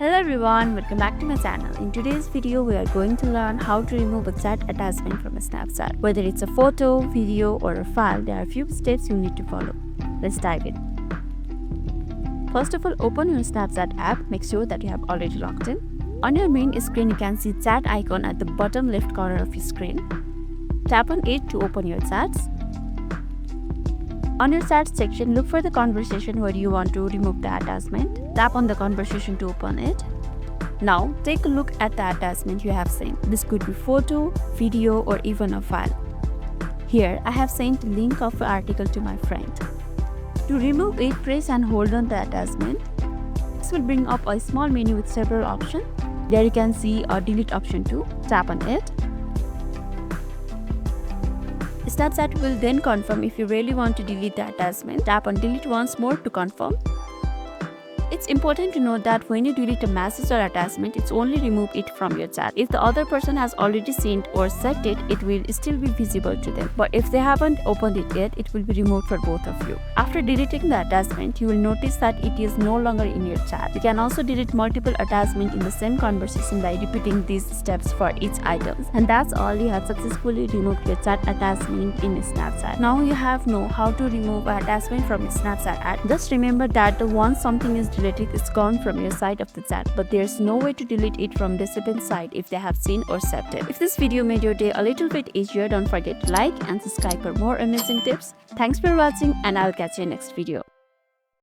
Hello everyone, welcome back to my channel. In today's video, we are going to learn how to remove a chat attachment from a Snapchat. Whether it's a photo, video or a file, there are a few steps you need to follow. Let's dive in. First of all, open your Snapchat app. Make sure that you have already logged in. On your main screen, you can see chat icon at the bottom left corner of your screen. Tap on it to open your chats. On your chat section, look for the conversation where you want to remove the attachment. Tap on the conversation to open it. Now, take a look at the attachment you have sent. This could be photo, video or even a file. Here, I have sent a link of an article to my friend. To remove it, press and hold on the attachment. This will bring up a small menu with several options. There you can see a delete option too. Tap on it. Snapchat will then confirm if you really want to delete the attachment. Tap on delete once more to confirm. It's important to note that when you delete a message or attachment, it's only remove it from your chat. If the other person has already seen or saved it, it will still be visible to them. But if they haven't opened it yet, it will be removed for both of you. After deleting the attachment, you will notice that it is no longer in your chat. You can also delete multiple attachments in the same conversation by repeating these steps for each item. And that's all, you have successfully removed your chat attachment in Snapchat. Now you have know how to remove an attachment from Snapchat app. Just remember that once something is deleted, it's gone from your side of the chat, but there's no way to delete it from recipient's side if they have seen or saved it. If this video made your day a little bit easier, don't forget to like and subscribe for more amazing tips. Thanks for watching and I'll catch you in next video.